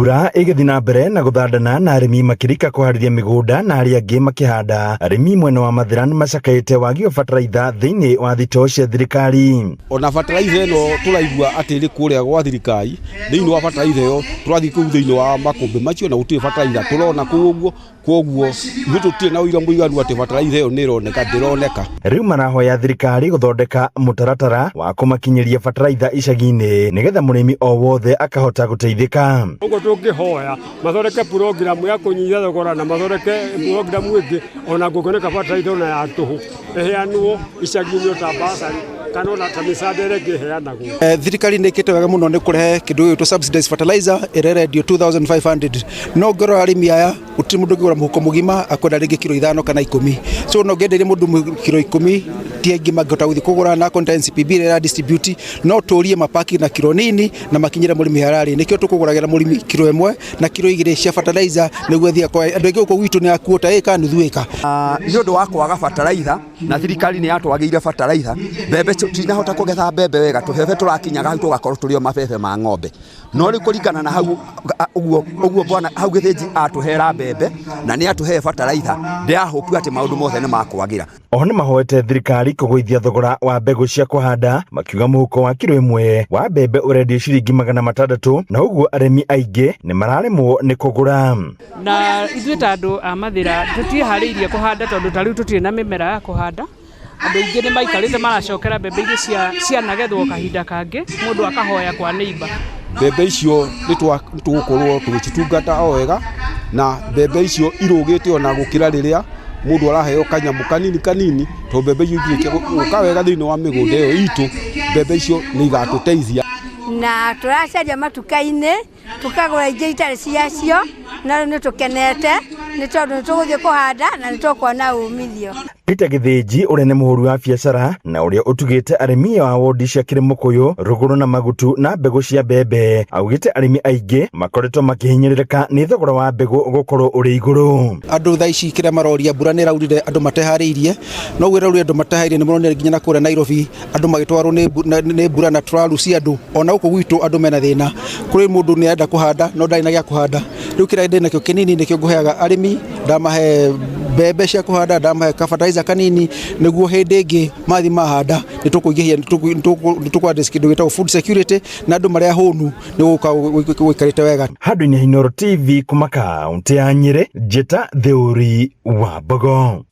Mbura igithii na mbere na guthandana na arimi makirika kuharĩria migunda na aria angĩ makihanda. Arimi mwena wa Mathira nĩ macakaĩte wagi wa bataraitha thĩinĩ wa thitoo cia thirikari. Ona bataraitha ĩno tũraigua atĩ ĩrĩ kũrĩa gwa thirikari, thĩinĩ wa bataraitha ĩyo tũrathiĩ kũu thĩinĩ wa makũmbĩ macio na gũtirĩ bataraitha tũrona kũguo nĩ tũtirĩ na ũira mũiganu atĩ bataraitha ĩyo nĩ ĩroneka ndĩroneka. Rĩu marahoya thirikari gũthondeka mũtaratara wa kũmakinyĩria bataraitha icagi-inĩ nĩgetha mũrĩmi o wothe akahota gũteithĩka. Ũguo tũngĩhoya mathondeke programu ya kũnyihia thogora na mathondeke programu ĩngĩ ona ngũkĩoneka bataraitha ona ya tũhũ ĩheanwo icagi-inĩ ta basari kana ona ta mĩsaada ĩrĩa ĩngĩ ĩheanagwo. Thirikari nĩ ĩkĩte wega mũno nĩ kũrehe kĩndũ gĩtwo subsidized fertilizer ĩrendio 2500 no ngorora arĩmi aya gũtirĩ mũndũ ũngĩgũra mũhuko mũgima akwenda rĩngĩ kilo 5 kana 10 so no ngenderie mũndũ kilo 10 ti aingĩ mangĩhota gũthiĩ kũgũra na NCPB ĩrĩa distribute no tũrie mapaki na kilo nini na makinyĩre mũrĩmi hararĩ nĩkĩo tũkũgũragĩra mũrĩmi kilo 1 na kilo 2 cia fertilizer nĩguo thia kwa andũ aingĩ gũkũ gwitũ nĩ akuota ĩka nuthu ĩka. Nĩ ũndũ wa kwaga fertilizer na thirikari nĩ yatwagĩire fertilizer mbembe tinahota kũgetha mbembe wega tũbebe tũrakinyaga hau tũgakorwo tũrĩo mabebe ma ng'ombe no rĩ kũringana na hau ũguo bwana hau gĩthĩnji atũhera mbembe na nĩ atũhe fertilizer ndĩrahopu atĩ maũndũ mothe nĩ makwagĩra. Oho nĩ mahoete thirikari kũgũithia thogora wa mbegũ cia kũhanda makiuga mũhuko wa kilo 1 wa mbembe ũrendio ciringi 600 na ũguo arĩmi aingĩ nĩ mararemwo nĩ kũgũra. Na ithuĩ ta andũ a Mathira tũtiharĩirie kũhanda tondũ ta rĩu tũtirĩ na mĩmera ya kũhanda. Andũ aingĩ nĩ maikarĩte maracokera mbembe iria cianagethwo kahinda kangĩ mũndũ akahoya kwa neighbor. Mbembe icio nĩ tũgũkorwo tũgĩcitungata o wega na mbembe icio irũgĩte ona gũkĩra rĩrĩa mũndũ araheo kanyamũ kanini to mbembe icio ingĩka wega thĩinĩ wa mĩgũnda ĩyo itũ mbembe icio nĩ igatũteithia. Na tũracaria matuka-inĩ tukagũra ingĩ itarĩ ciacio na nĩ tũkenete nĩ tondũ nĩ tũgũthiĩ kũhanda na nĩ tũkuona umithio. Peter Githinji ũrĩa nĩ mũhũri wa biacara na ũrĩa ũtugĩte arĩmi wa wondi cia Kĩrĩmũkũyũ, Rũgũrũ na Magutu na mbegũ cia mbembe augĩte arĩmi aingĩ makoretwo makĩhinyĩrĩrĩka nĩ thogora wa mbegũ gũkorwo ũrĩ igũrũ. Andũ thaa ici kĩrĩa maroria mbura nĩ raurire andũ mateharĩirie no gwĩra ũrĩa andũ mateharĩirie nĩ maronire nginya na kũrĩa Nairobi andũ magĩtwarwo nĩ mbura na tũrarucia andũ ona gũkũ gwitũ andũ mena thĩna kũrĩ mũndũ nĩ arenda kũhanda no ndarĩ na gĩa kũhanda rĩu kĩrĩa ndĩ nakĩo kĩnini nĩkĩo ngũheaga arĩmi ndamahe mbembe cia kũhanda ndamahe fertilizer kanini nĩguo hĩndĩ ĩngĩ mathi mahanda nĩ tũkũingĩhia nĩ tũkwandĩca kĩndũ gĩtagwo food security na andũ marĩa hũnu nĩ gũka gũikarĩte wega. Handũ-inĩ Inooro TV kuma kaũntĩ ya Nyĩrĩ, Njĩta Thĩũri wa Mbogo.